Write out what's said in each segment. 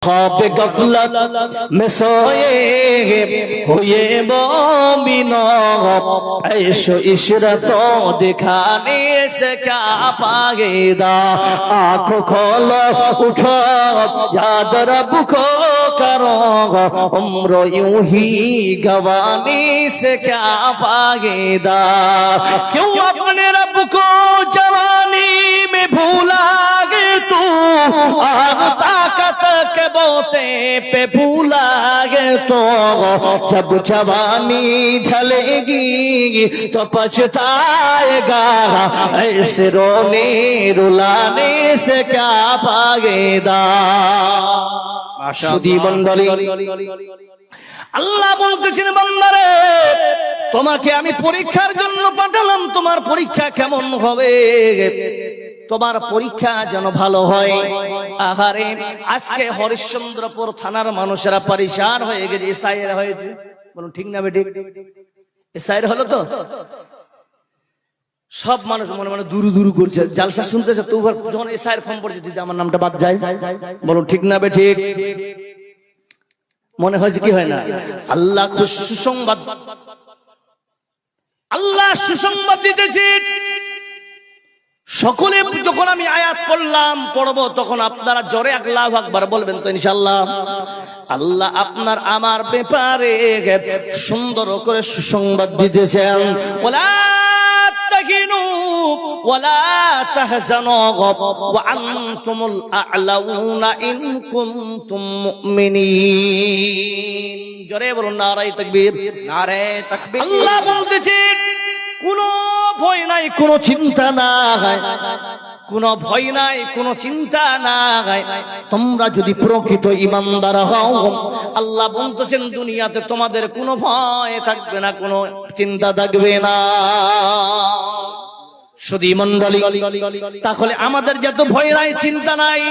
ख्वाब गफलत में सोए हुए मोमिनो, ऐशो इशरतों दिखाने से क्या फायदा। आँखों खोलो उठो याद रब को करो, उम्र यूं ही गवाने से क्या फायदा। क्यों अपने रब को जवानी में भूला गे तू, और ताकत के बोते पे भूला गे तो, जब जवानी ढलेगी तो पछताएगा, ऐसे रोने रुलाने से क्या फायदा। শুধু মণ্ডলী আল্লাহ বলতেছেন, বান্দারে তোমাকে আমি পরীক্ষার জন্য পাঠালাম, তোমার পরীক্ষা কেমন হবে, তোমার পরীক্ষা যেন ভালো হয়। আহারে আজকে হরিশ্চন্দ্রপুর থানার মানুষেরা পরিশান হয়ে গেছে, এসআইআর হয়েছে, বলুন ঠিক না বেঠিক? এসআইআর হলো তো সব মানুষ মনে মনে দুরু দুরু করছে, জালসা শুনতেছে, তো যখন এসআইআর ফর্ম পড়ছে দিদি আমার নামটা বাদ যায়, বলুন ঠিক না বেঠিক? মনে হয়েছে কি হয় না? আল্লাহ সুসংবাদ, আল্লাহ সুসংবাদ দিতেছি। সকলে যখন আমি আয়াত পড়বো তখন আপনারা জোরে আল্লাহু আকবার বলবেন তো ইনশাআল্লাহ। আল্লাহ আপনার আমার ব্যাপারে সুন্দর করে সুসংবাদ দিতেছেন। ওয়ালা তাকিনু ওয়ালা তাহজানু ওয়া আনতুমুল আ'লাউনা ইন কুনতুম মুমিনিন। জোরে বলুন নারায়ে তাকবীর, নারায়ে তাকবীর। আল্লাহ বলতেছেন কোনো ভয় নাই, কোনো চিন্তা নাই, কোনো ভয় নাই, কোনো চিন্তা নাই, তোমরা যদি প্রকৃত ঈমানদার হও, আল্লাহ বলতেছেন দুনিয়াতে তোমাদের কোনো ভয় থাকবে না, কোনো চিন্তা থাকবে না। শুধু মণ্ডলী তাহলে আমাদের যত ভয় নাই, চিন্তা নাই,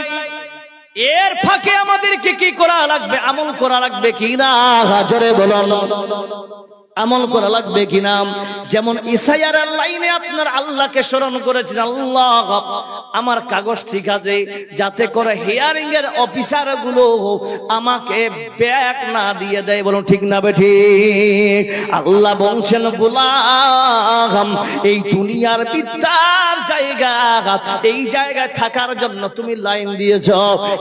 এর ফাঁকে আমাদেরকে কি করা লাগবে? আমল করা লাগবে কিনা? জোরে বলুন আমল করা লাগবে কিনা? যেমন এসআইআর লাইনে আপনার আল্লাহকে স্মরণ করেছেন, আল্লাহ আমার কাগজ ঠিক আছে, যাতে করে হিয়ারিং এর অফিসার গুলো আমাকে ব্যাক না দিয়ে দেয়, বলুন ঠিক না বেঠিক? আল্লাহ বলছেন গোলাম এই দুনিয়ার বিদ্যার জায়গা, এই জায়গায় থাকার জন্য তুমি লাইন দিয়েছ,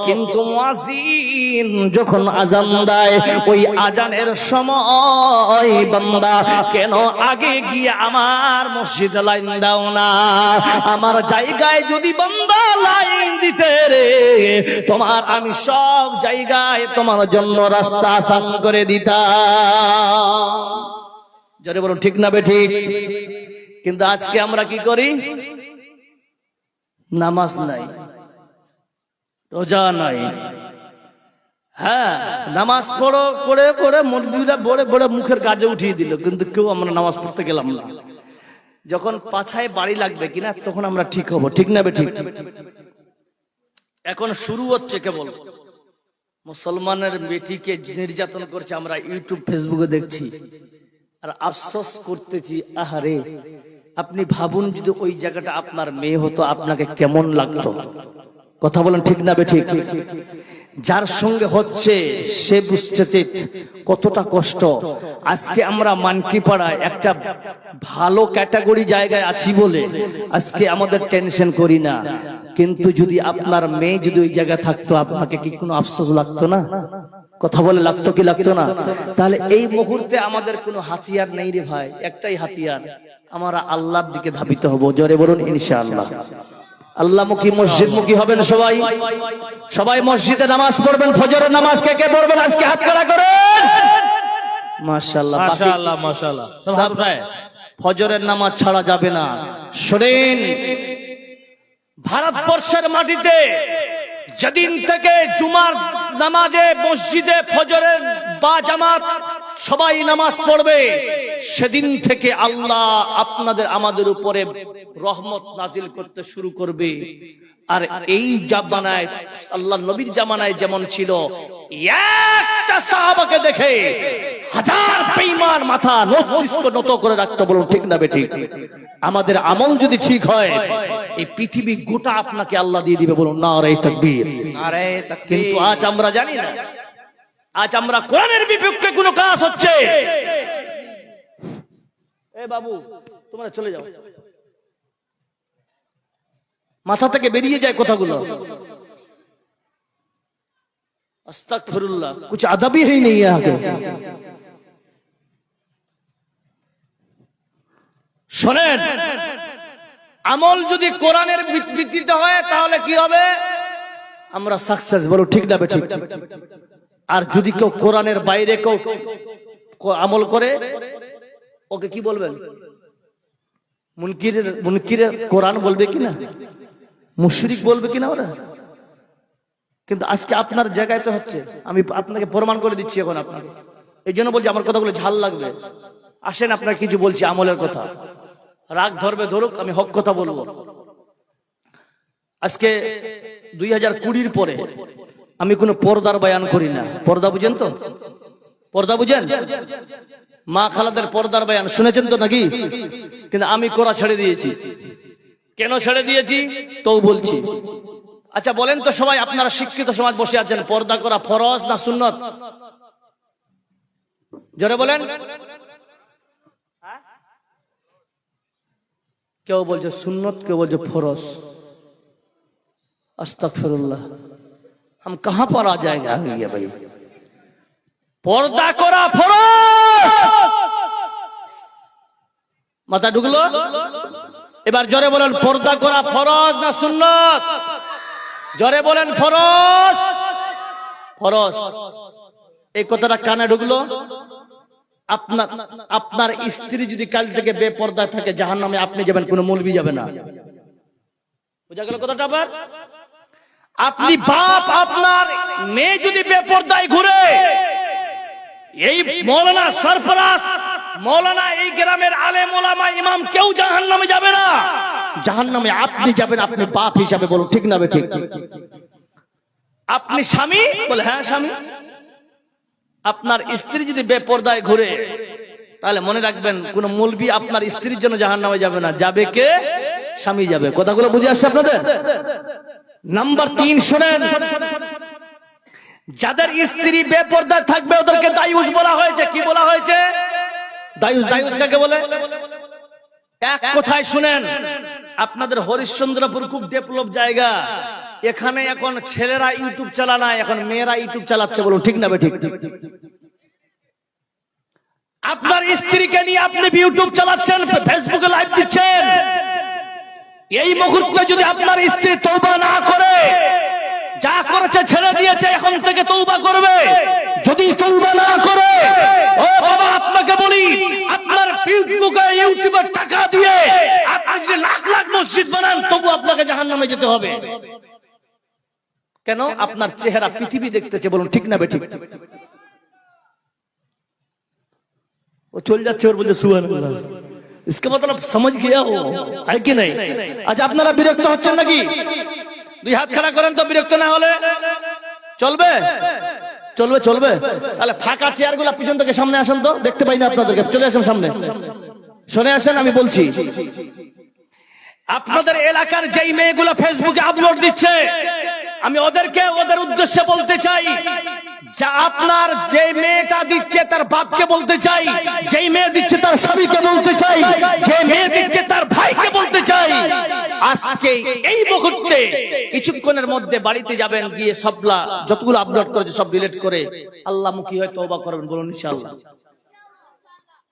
কিন্তু মুয়াজ্জিন যখন আজান দেয় ওই আজানের সময় বান্দা কেন আগে গিয়ে আমার মসজিদে লাইন দাও না? আমার জায়গায় যদি বান্দা লাইন দিতে রে, তোমার আমি সব জায়গায় তোমার জন্য রাস্তা আসান করে দিতাম। জোরে বলুন ঠিক না বেঠিক? কিন্তু আজকে আমরা কি করি? নামাজ নাই, রোজা নাই, হ্যাঁ নামাজ পড়ে মৌলবীরা বড়ে মুখের কাজে উঠিয়ে দিল, কিন্তু কেউ আমরা নামাজ পড়তে গেলাম না। যখন পাছায় বাড়ি লাগবে কিনা তখন আমরা ঠিক হব, ঠিক না বেঠিক? এখন শুরু হচ্ছে কেবল মুসলমানের বেটিকে নির্যাতন করছে, আমরা ইউটিউব ফেসবুকে দেখছি আর আফসোস করতেছি। আহারে আপনি ভাবুন যদি ওই জায়গাটা আপনার মেয়ে হতো আপনাকে কেমন লাগতো? কথা বলেন ঠিক না বেঠিক? যার সঙ্গে হচ্ছে সে বুঝতেছে কতটা কষ্ট। আজকে আমরা মানকিপাড়ায় একটা ভালো ক্যাটাগরি জায়গায় আছি বলে আজকে আমাদের টেনশন করি না, কিন্তু যদি আপনার মেয়ে যদি ওই জায়গায় থাকতো আপনাকে কি কোনো আফসোস লাগতো না? কথা বলে লাগতো কি লাগতো না? তাহলে এই মুহূর্তে আমাদের কোনো হাতিয়ার নেই রে ভাই, একটাই হাতিয়ার, আমরা আল্লাহর দিকে ধাবিত হব। জোরে বলুন ইনশাআল্লাহ। আল্লাহমুখী মসজিদমুখী হবেন সবাই, সবাই মসজিদে নামাজ পড়বেন, ফজরের নামাজ কে কে পড়বেন আজকে হাত খাড়া করেন। মাশাআল্লাহ মাশাআল্লাহ মাশাআল্লাহ। ফজরের নামাজ ছাড়া যাবে না। শুনেন, ভারতবর্ষের মাটিতে যেদিন থেকে জুমার নামাজে মসজিদে ফজরের বা জামাত সবাই নামাজ পড়বে, সেদিন থেকে আল্লাহ আপনাদের আমাদের উপরে রহমত নাজিল করতে শুরু করবে। আর এই জামানায় আল্লাহ নবীর জামানায় যেমন ছিল, একটা সাহাবাকে দেখে হাজার বেঈমান মাথা মস্তিষ্ক নত করে রাখতে, বলুন ঠিক না বেঠিক? আমাদের আমল যদি ঠিক হয় এই পৃথিবী গোটা আপনাকে আল্লাহ দিয়ে দিবে। বলুন নারে তাকবীর। কিন্তু আজ আমরা জানি না, আজ আমরা কোরআনের বিপক্ষে কোনো কাজ হচ্ছে। এ বাবু তোমরা চলে যাও, মাথা থেকে বেরিয়ে যায় কথাগুলো। আস্তাগফিরুল্লাহ, কুছ আদব ही नहीं है आगे। শোনেন, আমল যদি কোরআনের ভিত্তিতে হয় তাহলে কি হবে? আমরা সাকসেস। বলো ঠিক না বেঠিক? আর যদি কেউ কোরআনের বাইরে কেউ আমল করে, ওকে কি বলবেন? মুনকিরের কোরআন বলবে কিনা, মুশরিক বলবে কিনা ওরা? কিন্তু আজকে আপনার জায়গায় তো হচ্ছে। আমি আপনাকে প্রমাণ করে দিচ্ছি এখন আপনাকে। এই জন্য বলছি আমার কথাগুলো ঝাল লাগবে। আসেন আপনার কিছু বলছি আমলের কথা, রাগ ধরবে ধরুক, আমি হক কথা বলবো। আজকে 2020 পরে আমি কোনো পর্দার বয়ান করি না। পর্দা বুঝেন তো? পর্দা বুঝেন? মা খালাদের পর্দার বয়ান শুনেছেন তো নাকি? কিন্তু আমি করা ছেড়ে দিয়েছি। কেন ছেড়ে দিয়েছি তো বলছি। আচ্ছা বলেন তো সবাই, আপনারা শিক্ষিত সমাজ বসে আছেন, পর্দা করা ফরজ না সুন্নত? জোরে বলেন। কেউ বলছে সুন্নত, কেউ বলছে ফরজ। আস্তাগফিরুল্লাহ, हम कहां पर आ जाएंगे भाई? পর্দা করা ফরজ, মাথা ঢুকলো? এবার জোরে বলেন, পর্দা করা ফরজ না সুন্নত? জোরে বলেন, ফরজ। ফরজ এই কথাটা কানে ঢুকলো? আপনার স্ত্রী যদি কাল থেকে বেপর্দায় থাকে জাহান্নামে আপনি যাবেন, কোনো মৌলবি যাবে না। বুঝা গেল কথাটা? আবার আপনি বাপ, আপনার মেয়ে যদি বেপর্দায় ঘুরে, এই মৌলানা সরফরাজ, মৌলানা, এই গ্রামের আলেম ওলামা ইমাম কেউ জাহান্নামে যাবে না। জাহান্নামে আপনি যাবেন, আপনি বাপ হিসাবে। বলুন ঠিক না ঠিক? আপনি স্বামী, বলে হ্যাঁ স্বামী। আপনার স্ত্রী যদি বেপর্দায় ঘুরে, তাহলে মনে রাখবেন কোন মৌলবি আপনার স্ত্রীর জন্য জাহান্নামে যাবে না। যাবে কে? স্বামী যাবে। কথাগুলো বুঝে আসছে আপনাদের? নাম্বার 3 শুনেন, যাদের স্ত্রী বেপর্দায় থাকবে ওদেরকে দায়ুস বলা হয়েছে। কি বলা হয়েছে? দায়ুস। দায়ুস কাকে বলে? এক কথায় শুনেন, আপনাদের হরিশ্চন্দ্রপুর খুব ডেভেলপ জায়গা। এখানে এখন ছেলেরা ইউটিউব চালায় না, এখন মেয়েরা ইউটিউব চালাচ্ছে। বলুন ঠিক না ঠিক? আপনার স্ত্রীকে নিয়ে আপনি ইউটিউব চালাচ্ছেন, ফেসবুকে লাইভ দিচ্ছেন। এই মুহূর্তে যদি আপনার স্ত্রী তওবা না করে, যা করেছে ছেড়ে দিয়েছে, এখন থেকে তওবা করবে। যদি তওবা না করে, ও বাবা আপনাকে বলি, আপনার ফেসবুকে ইউটিউবে টাকা দিয়ে আপনি যদি লাখ লাখ মসজিদ বানান, তবু আপনাকে জাহান্নামে যেতে হবে। কেন? আপনার চেহারা পৃথিবী দেখতেছে। বলুন ঠিক না বেঠিক? ও চল যাচ্ছে, ওর বলছে সুবহানাল্লাহ। इसका मतलब समझ गया हो है कि नहीं? আজ আপনারা বিরক্ত হচ্ছেন নাকি? দুই হাত খাড়া করেন তো, বিরক্ত না হলে চলবে? চলবে চলবে। তাহলে ফাঁকা চেয়ারগুলো পিছন থেকে সামনে আসেন তো, দেখতে পাই না আপনাদেরকে। চলে আসেন সামনে, শুনে আসেন আমি বলছি। আপনাদের এলাকার যেই মেয়েগুলো ফেসবুকে আপলোড দিচ্ছে, আমি ওদের উদ্দেশ্যে বলতে চাই, যা আপনার যে মেয়েটা দিচ্ছে তার বাপকে বলতে চাই, যেই মেয়ে দিচ্ছে তার স্বামীকে বলতে চাই, যে মেয়ে দিচ্ছে তার ভাইকে বলতে চাই, আজকে এই মুহূর্তে কিছুক্ষণের মধ্যে বাড়িতে যাবেন, গিয়ে সবলা যতগুলো আপলোড করেছে সব ডিলিট করে আল্লাহমুখী হয়ে তওবা করবেন। বলুন ইনশাআল্লাহ।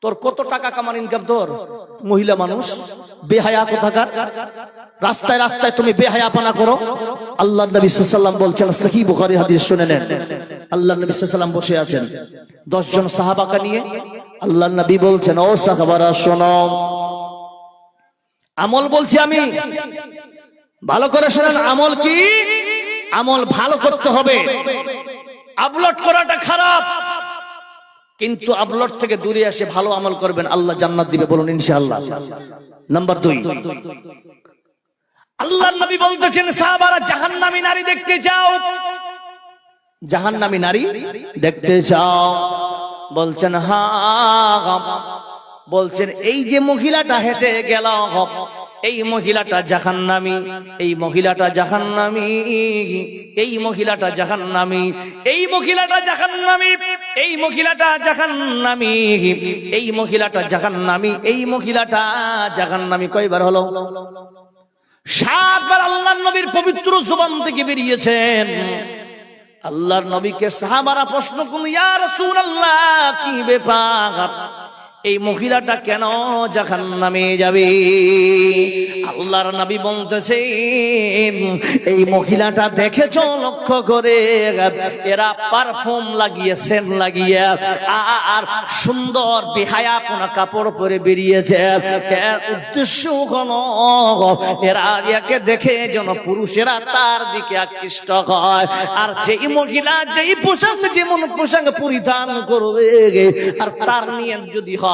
তোর কত টাকা কামার ইনকাম তোর? মহিলা মানুষ, বেহায়া কোথাকার। রাস্তায় রাস্তায় তুমি বেহায়াপনা করো। আল্লাহর নবী সাল্লাল্লাহু আলাইহি ওয়াসাল্লাম বলছেন, সহিহ বুখারী হাদিস শুনে নেন। আল্লাহর নবী সাল্লাল্লাহু আলাইহি ওয়াসাল্লাম বসে আছেন 10 জন সাহাবাকে নিয়ে। আল্লাহর নবী বলছেন, ও সাহাবারা শোনো, আমল বলছি আমি, ভালো করে শুনেন। আমল কি? আমল ভালো করতে হবে। আপলোড করাটা খারাপ, কিন্তু আপলোড থেকে দূরে এসে ভালো আমল করবেন, আল্লাহ জান্নাত দিবে। বলুন ইনশাআল্লাহ। নাম্বার 2, আল্লাহর নবী বলতেছেন, সাহাবারা জাহান্নামী নারী দেখতে চাও? জাহান্নামী নারী দেখতে চাও? বলছেন হ্যাঁ। বলছেন এই যে মহিলাটা হেঁটে গেল, এই মহিলাটা জাহান্নামী, এই মহিলাটা জাহান্নামী, এই মহিলাটা জাহান্নামী, এই মহিলাটা জাহান্নামী, এই মহিলাটা জাহান্নামী, এই মহিলাটা জাহান্নামী, এই মহিলাটা জাহান্নামী। কয়বার হলো? 7 বার আল্লাহর নবীর পবিত্র জবান থেকে বেরিয়েছেন। আল্লাহর নবীকে সাহাবারা প্রশ্ন করলেন, ইয়া রাসূলুল্লাহ, কি ব্যাপার, এই মহিলাটা কেন জাহান্নামে যাবে? আল্লাহর নবী বলতেছেন, এই মহিলাটা দেখেছো লক্ষ্য করে, এরা পারফিউম লাগিয়ে, সেন্ট লাগিয়ে আর সুন্দর বেহায়াপনা কাপড় পরে বেরিয়েছে। এর উদ্দেশ্য হলো এরা একে দেখে যেন পুরুষেরা তার দিকে আকৃষ্ট হয়। আর যেই মহিলা যেই পোশাক, যেমন পোশাক পরিধান করবে, আর তার নিয়ত যদি হয়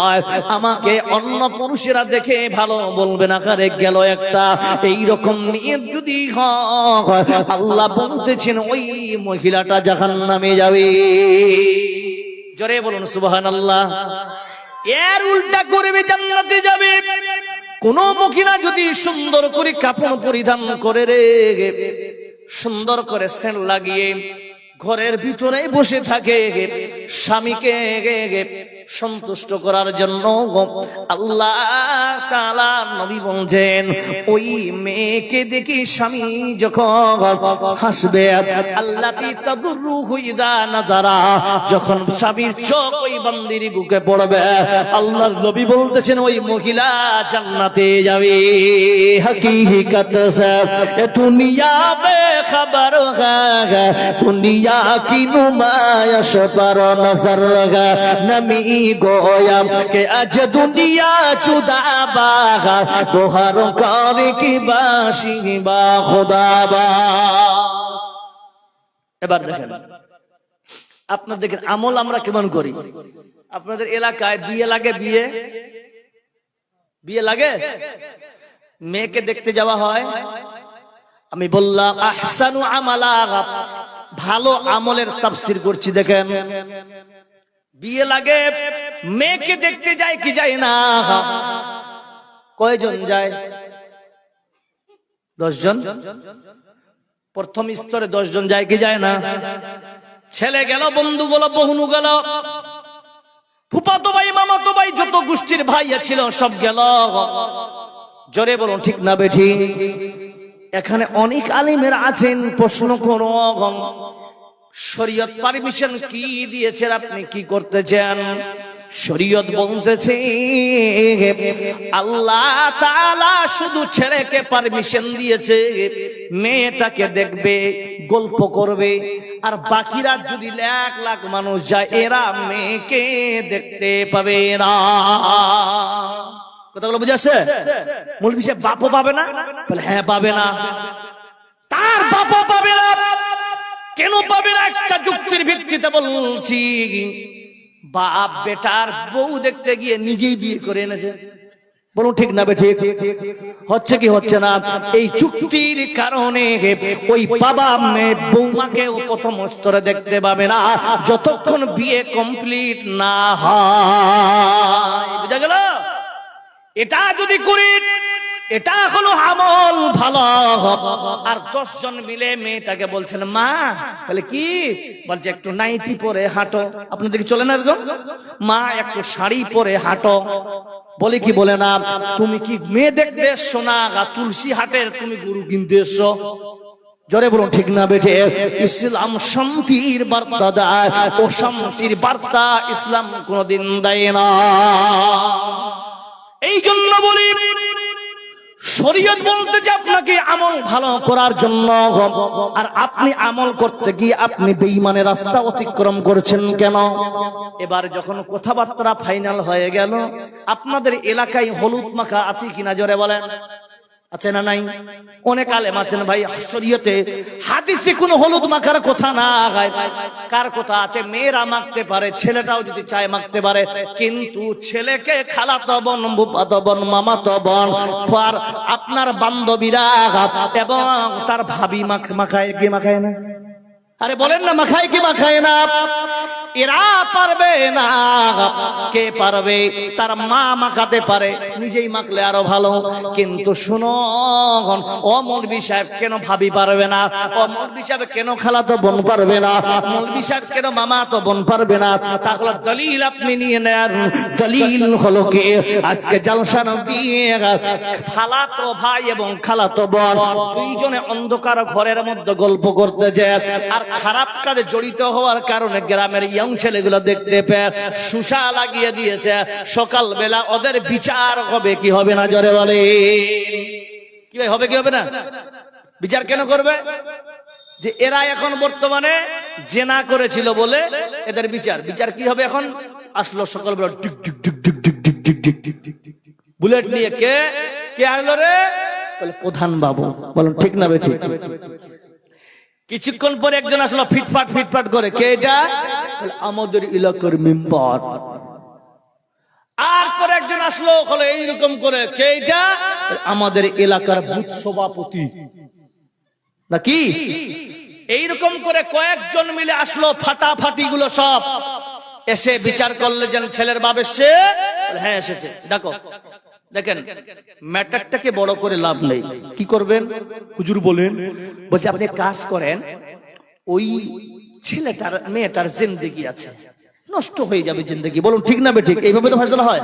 আমাকে অন্য পুরুষেরা দেখে ভালো বলবে না, কারে গেল একটা, এইরকম নিয়ত যদি হয়, আল্লাহ বলতেছেন ওই মহিলাটা জাহান্নামে যাবে। জোরে বলুন সুবহানাল্লাহ। এর উল্টা করবে, জান্নাতে যাবে। কোন মহিলা যদি সুন্দর করে কাপড় পরিধান করে রে, সুন্দর করে সেন্ট লাগিয়ে ঘরের ভিতরে বসে থাকে, স্বামীকে সন্তুষ্ট করার জন্য, আল্লাহ তাআলা নবী বলছেন ওই মেয়েকে দেখে স্বামী যখন হাসবে, আল্লাতি তাদুরুহু ইযা নাযারা, যখন স্বামীর চোখ ওই বান্দির বুকে পড়বে, আল্লাহর নবী বলতেছেন ওই মহিলা জান্নাতে যাবে। হকিকত সে দুনিয়া বেখবর है, दुनिया की नुमाइश पर नजर नमी गोयम के अज दुनिया जुदा बागा तोहर कार की बाशी बा खुदा बा। এবার দেখেন, আপনাদের আমল আমরা কেমন করি? আপনাদের এলাকায় বিয়ে লাগে, বিয়ে লাগে, মেয়েকে দেখতে যাওয়া হয়। আমি বললাম আহসানু আমালা, ভালো আমলের তাফসীর করছি। দেখেন, বিয়ে লাগে, মেয়েকে দেখতে যায় কি যায় না? কয়জন যায়? 10 জন। প্রথম স্তরে 10 জন যায় কি যায় না? ছেলে গেল, বন্ধু গেল, বহুনু গেল, ফুফাতো ভাই, মামাতো ভাই, যত গোষ্ঠীর ভাইয়া ছিল সব গেল। জোরে বলুন ঠিক না বেঠি? এখানে অনেক আলিমের আছেন, প্রশ্ন করো, শরীয়ত পারমিশন কি দিয়েছে, আপনি কি করতে চান? শরীয়ত বলতেছে আল্লাহ তাআলা শুধু ছেলেকে পারমিশন দিয়েছে মেয়েটাকে দেখবে, গল্প করবে, আর বাকিরা যদি 1,00,000 মানুষ যায়, এরা মেয়েকে দেখতে পাবে না। কথাগুলো বুঝে আসছে? মৌলভী সাহেব, বাপও পাবে না? বলে হ্যাঁ পাবে না। তার বাপও পাবে না। কেন পাবে না? একটা যুক্তির ভিত্তিতে বলছি। বাপ বেটার বউ দেখতে গিয়ে নিজেই বিয়ে করে এনেছে। বলুন ঠিক না বেঠিক? হচ্ছে কি হচ্ছে না? এই চুক্তির কারণে ওই বাবা মেয়ে বৌমাকে প্রথম স্তরে দেখতে পাবে না যতক্ষণ বিয়ে কমপ্লিট না হয়। বুঝা গেল? এটা যদি করি, এটা হলো আমল ভালো। আর 10 জন মিলে মেয়েটাকে বলছেন মা, বলে কি? বলছে একটু নাইটি পরে হাঁটো। আপনাদের কি চলে না এরকম? মা একটু শাড়ি পরে হাঁটো। বলে কি বলে না, তুমি কি মেয়ে দেখতে এসছো না তুলসী হাটের তুমি গরু কিনতে এসছো? জোরে বলুন ঠিক না বেঠে? ইসলাম শান্তির বার্তা দেয়, ও শান্তির বার্তা ইসলাম কোনদিন দেয় না। এই জন্য বলি, শরীয়ত বলতে যে আপনাকে আমল ভালো করার জন্য, আর আপনি আমল করতে গিয়ে আপনি বেঈমানের রাস্তা অতিক্রম করছেন কেন? এবার যখন কথাবার্তা ফাইনাল হয়ে গেল, আপনাদের এলাকায় হলুদ মাখা আছে কিনা জোরে বলেন? আছে না নাই? অনেক আলেম আছেন ভাই, শরীয়তে হাদিসে কোনো হলুদ মাখার কথা না। কার কথা আছে? মেয়েরা মাখতে পারে, ছেলেটাও যদি চায় মাখতে পারে, কিন্তু ছেলেকে খালাতো বোন, ফুফাতো বোন, মামাতো বোন, আর আপনার বান্ধবীরা এবং তার ভাবি মাখায় কি মাখায় না? আরে বলেন না, মাখায় কি মাখায় না? এরা পারবে না। কে পারবে? তার মা মাখাতে পারে, নিজেই মাখলে আরো ভালো। কিন্তু শুনো, ও মৌলভী সাহেব কেন ভাবি পারবে না? ও মৌলভী সাহেব কেন খালাতো বোন পারবে না? মৌলভী সাহেব কেন মামাতো বোন পারবে না? তাহলে দলিল আপনি নিয়ে নেন। দলিল হলো কি, আজকে জালসা দিয়ে খালাতো ভাই এবং খালাতো বোন দুইজনে অন্ধকার ঘরের মধ্যে গল্প করতে যায়, আর খারাপ কাজে জড়িত হওয়ার কারণে গ্রামের ইয়ং ছেলেগুলো দেখতে পেয়ে সুসা লাগিয়ে দিয়েছে। সকালবেলা ওদের বিচার হবে কি হবে না? জোরে বলে কি ভাই, হবে কি হবে না? বিচার কেন করবে? যে এরা এখন বর্তমানে জেনা করেছিল বলে এদের বিচার। বিচার কি হবে? এখন আসলো সকালবেলা tick tick tick tick tick tick tick tick tick bullet নিয়ে, কে কে আসলো রে? বলে প্রধান বাবু। বলুন ঠিক না বেঠিক? কিছুক্ষণ পরে একজন আসলো ফিটফাট ফিটফাট করে, কে এটা? আমাদের এলাকার মেম্বার। আর পরে একজন আসলো হলো এইরকম করে, কে এটা? আমাদের এলাকার বুথ সভাপতি নাকি? এইরকম করে কয়েকজন মিলে আসলো, ফাটাফাটি গুলো সব এসে বিচার করলে যেন ছেলের বাপ এসছে। হ্যাঁ এসেছে, দেখো। দেখেন ম্যাটারটাকে বড় করে লাভ নেই। কি করবেন? হুজুর বলেন, বলছে আপনি কাজ করেন, ওই ছেলেটার মেয়েটার জিন্দেগি আছে, নষ্ট হয়ে যাবে জিন্দেগি। বলুন ঠিক না বেঠিক? এইভাবে তো ফয়সালা হয়।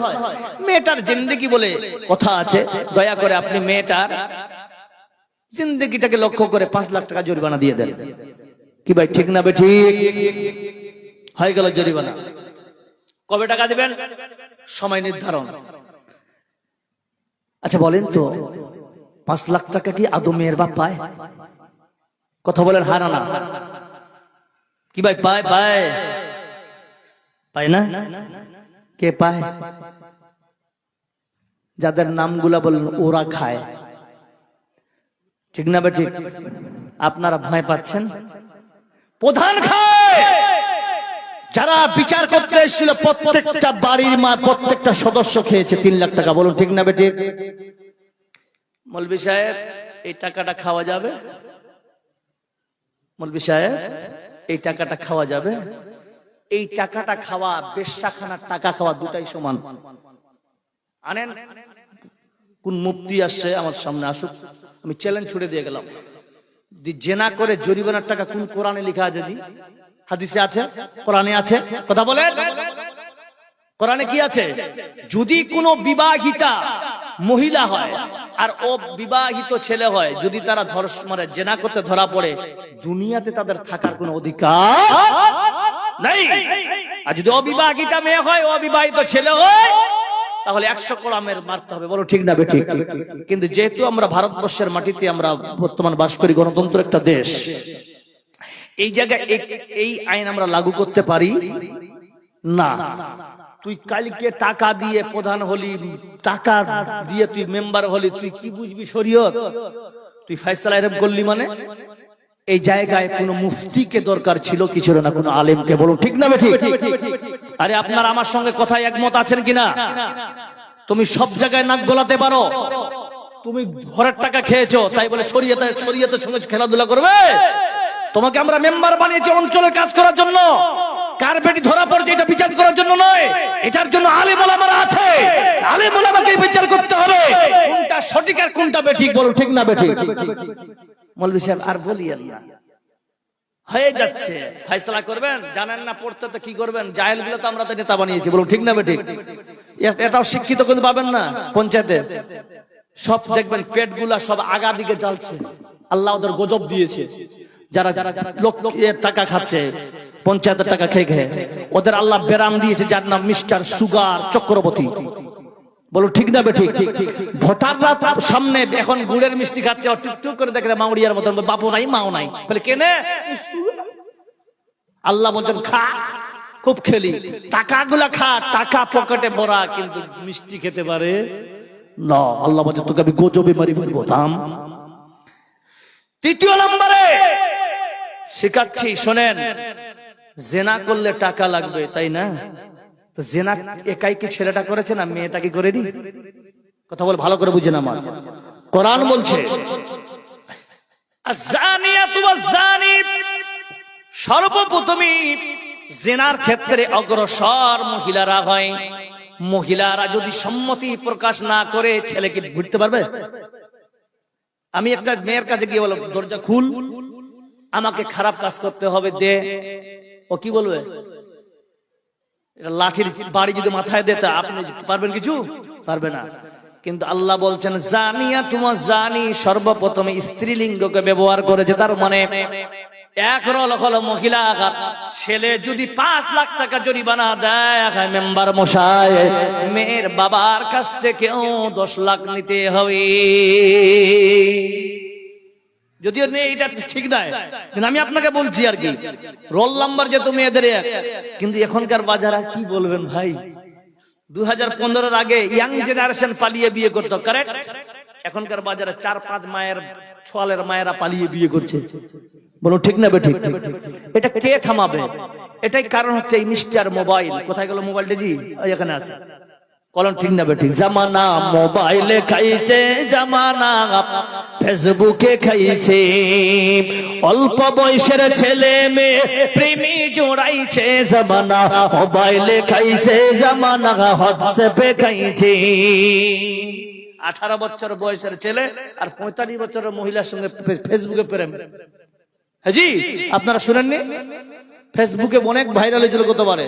মেয়েটার জিন্দেগি বলে কথা আছে, দয়া করে আপনি মেয়েটার জিন্দেগিটাকে লক্ষ্য করে 5 লাখ টাকা জরিমানা দিয়ে দেন। কি ভাই ঠিক না বেঠিক? হয়ে গেল জরিমানা। কবে টাকা দিবেন? সময় নির্ধারণ। আচ্ছা বলেন তো, 5 লাখ টাকা কি আদৌ মেয়ের বাপ পায়? কথা বলেন হ্যাঁ না? কি ভাই পায়? পায় পায় না? কে পায়? যাদের নামগুলা বলেন ওরা খায়। ঠিক না বেঠিক? আপনারা ভয় পাচ্ছেন? প্রধান খায়। যারা বিচার করতে এসেছিল প্রত্যেকটা বাড়ির মা, প্রত্যেকটা সদস্য খেয়েছে 3 লাখ টাকা। বলুন ঠিক না বেঠিক? মৌলভী সাহেব এই টাকাটা খাওয়া যাবে? মৌলভী সাহেব এই টাকাটা খাওয়া যাবে? এই টাকাটা খাওয়া, বেশ্যাখানার টাকা খাওয়া দুটাই সমান। আনেন, কোন মুফতি আসছে আমার সামনে, আসুক, আমি চ্যালেঞ্জ ছুড়ে দিয়ে গেলাম। জেনা করে জরিমানার টাকা কোন কোরআনে লেখা আছে? জি হাদিসে আছে? কোরআনে আছে? কথা বলেন, কোরআনে কি আছে? যদি কোনো বিবাহিতা মহিলা হয় আর ও বিবাহিত ছেলে হয়, যদি তারা মানে জেনা করতে ধরা পড়ে, দুনিয়াতে তাদের থাকার কোনো অধিকার নাই। আর যদি অবিবাহিতা মেয়ে হয়, অবিবাহিত ছেলে হয়, তাহলে 100 কোরআনের মারতে হবে। বলো ঠিক না বেঠিক? কিন্তু যেহেতু আমরা ভারতবর্ষের মাটিতে আমরা বর্তমান বাস করি, গণতন্ত্র একটা দেশ, এই জায়গায় এই আইন আমরা লাগু করতে পারি না। তুই কালকে টাকা দিয়ে প্রধান হলি, টাকা দিয়ে তুই মেম্বার হলি, তুই কি বুঝবি শরীয়ত? তুই ফয়সালা এরকম করলি মানে? এই জায়গায় কোনো মুফতিকে দরকার ছিল কি ছিল না? কোনো আলেমকে। বলো ঠিক না বেঠিক? আরে আপনারা আমার সঙ্গে কথায় একমত আছেন কিনা? তুমি সব জায়গায় নাক গলাতে পারো, তুমি ঘরের টাকা খেয়েছো তাই বলে শরীয়তের সঙ্গে খেলাধুলা করবে? তোমাকে আমরা মেম্বার বানিয়েছি অঞ্চলের কাজ করার জন্য। কার বেটি ধরা পড়ছে এটা বিচার করার জন্য নয়, এটার জন্য আলেম ওলামারা আছে। আলেম ওলামাকে বিচার করতে হবে কোনটা সঠিক আর কোনটা বেঠিক। বলো ঠিক না বেঠিক? মৌলভী সাহেব আর বলিয়েন না, হয়ে যাচ্ছে, ফয়সালা করবেন। জানেন না পড়তে তো কি করবেন? জাহেল গুলো তো আমরা তো নেতা বানিয়েছি। বলো ঠিক না বেঠিক? এটাও শিক্ষিত কিন্তু পাবেন না। পঞ্চায়েতে সব দেখবেন পেট গুলা সব আগা দিকে জ্বলছে। আল্লাহ ওদের গজব দিয়েছে। যারা লোক টাকা খাচ্ছে, পঞ্চায়েতের টাকা খেয়ে খেয়ে, ওদের আল্লাহ বেরাম দিয়েছে, যার নাম মিস্টার সুগার চক্রবর্তী। বলো ঠিক না বেঠিক? ভোটাররা সামনে এখন গুড়ের মিষ্টি খাচ্ছে, টুকটুক করে দেখে মাউরিয়ার মতন, বাপু নাই মাও নাই, বলে কেনে? আল্লাহ বলছেন খা, খুব খেলি, টাকাগুলা খা, টাকা পকেটে ভরা, কিন্তু মিষ্টি খেতে পারে না। আল্লাহ বলছেন তোকে আমি গজবে মারি ফেলবো। থাম। তৃতীয় নম্বরে শেখাচ্ছি, শোনেন, জেনা করলে টাকা লাগবে, তাই না? তো জেনা একাই কি ছেলেটা করেছে না মেয়েটা কি করে? কথা বল, ভালো করে বুঝেন আমার। কোরআন বলছে সর্বপ্রথমই জেনার ক্ষেত্রে অগ্রসর মহিলারা হয়। মহিলারা যদি সম্মতি প্রকাশ না করে ছেলেকে ঘুরতে পারবে? আমি একটা মেয়ের কাছে গিয়ে বললাম দরজা খুল, আমাকে খারাপ কাজ করতে হবে, দে। ও কি বলবে? লাঠির বাড়ি যদি মাথায় দেতা আপনি পারবেন? কিছু পারবে না। কিন্তু আল্লাহ বলছেন জানিয়া তোমার জানি, সর্বপ্রথমে স্ত্রীলিঙ্গকে ব্যবহার করেছে। তার মানে এক রল হলো মহিলা। ছেলে যদি 5 লাখ টাকা জরিমানা দেয় মেম্বার মশাই, মেয়ের বাবার কাছ থেকেও 10 লাখ নিতে হবে। যদিও এটা ঠিক নয়, কিন্তু আমি আপনাকে বলছি আর কি, রোল নাম্বার যেহেতু মেয়েদের এক। কিন্তু এখনকার বাজারে কি বলবেন ভাই, 2015-এর আগে ইয়াং জেনারেশন পালিয়ে বিয়ে করতো, কারেক্ট? এখনকার বাজারে 4-5 মায়ের ছোয়ালের মায়েরা পালিয়ে বিয়ে করছে। বলো ঠিক না বেঠিক? এটা কে থামাবে? এটাই কারণ হচ্ছে এই মিস্টার মোবাইল। কোথায় গেল মোবাইলটা? জি এখানে আছে। বলেন ঠিক না বেঠিক? জামানা মোবাইলে খাইছে, জামানা ফেসবুকে খাইছে, অল্প বয়সের ছেলে মেয়ে প্রেমী জোড়াইছে। জামানা মোবাইলে খাইছে, জামানা হোয়াটসঅ্যাপে খাইছে। 18 বছর বয়সের ছেলে আর 45 বছরের মহিলার সঙ্গে ফেসবুকে প্রেম। হ্যাঁ জি, আপনারা শুনেননি? ফেসবুকে অনেক ভাইরাল হয়েছিল গতবারে।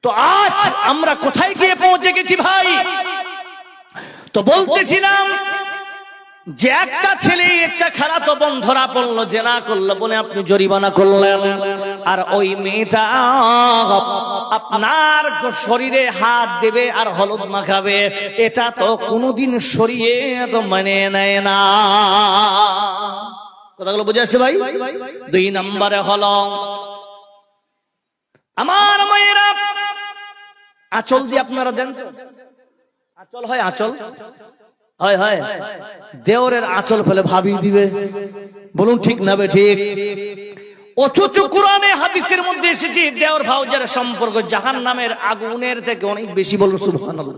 তো আজ আমরা কোথায় গিয়ে পৌঁছে গেছি ভাই? তো বলতেছিলাম যে একটা ছেলে একটা খারাপ বোন ধরা পড়লো, জেনা করলো বলে আপনি জরিমানা করলেন, আর ওই মেয়েটা আপনার শরীরে হাত দেবে আর হলুদ মাখাবে, এটা তো কোনোদিন সরিয়ে তো মানে নেয় না। কথাগুলো বুঝে আসছে ভাই? 2 নম্বরে হলো আমার মায়েরা, আঁচল দিয়ে আপনারা দেন তো? আঁচল হয়, আঁচল হয় হয়, দেওরের আঁচল ফেলে ভাবিয়ে দিবে। বলুন ঠিক না বে ঠিক? অথচ কোরআনে হাদিসের মধ্যে এসেছে দেওর ভাউজার সম্পর্ক জাহান্নামের আগুনের থেকে অনেক বেশি। বলুন সুবহানাল্লাহ।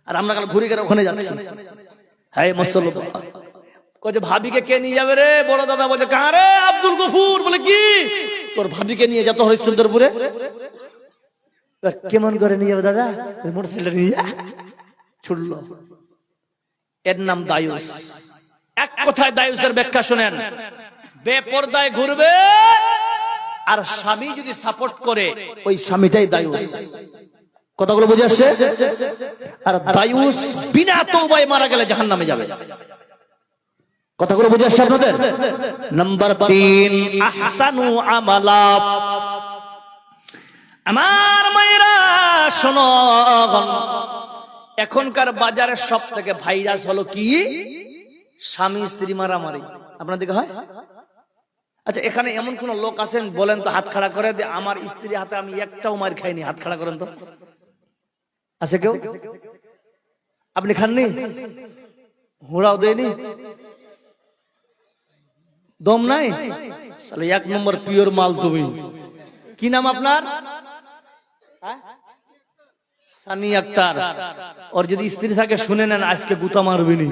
আর আমরা কাল ঘুরে গেলে ওখানে যাচ্ছি। হ্যাঁ মুসলমান কয়ে ভাবিকে কে নিয়ে যাবে রে? বড় দাদা বলছে কারে? আব্দুল গফুর। বলে কি তোর ভাবিকে নিয়ে যা তো হরিশ্চন্দ্রপুরে? কেমন করে নিয়ে যাবে দাদা? মোটরসাইকেল নিয়ে যা। ছুটলো। এর নাম দায়ুস। এক কথায় দায়ুসের ব্যাখ্যা শুনেন, বেপরদায় ঘুরবে আর স্বামী যদি সাপোর্ট করে ওই স্বামীটাই দায়ুস। কথাগুলো বুঝে আসছে? আর দায়ুস বিনা তওবায় মারা গেলে জাহান্নামে যাবে। কথাগুলো বুঝে আসছে আপনাদের? নাম্বার 3 আহসানু আমালা। আমার মায়েরা শোনো, এখনকার বাজারের সব থেকে ভাইরাস হলো কি? স্বামী স্ত্রী মারামারি। আপনাদের হয়? আচ্ছা এখানে এমন কোন লোক আছেন বলেন তো, হাত খাড়া করে, আমার স্ত্রী হাতে আমি একটাও মার খাইনি? হাত খাড়া করেন তো। আছে কেউ? আপনি খাননি? হুড়াও দেয়নি? দম নাই? তাহলে 1 নম্বর পিওর মাল তুমি। কি নাম আপনার? সানি আক্তার। ওর যদি স্ত্রী থাকে শুনে নেন, আজকে গুতা মারবেনি।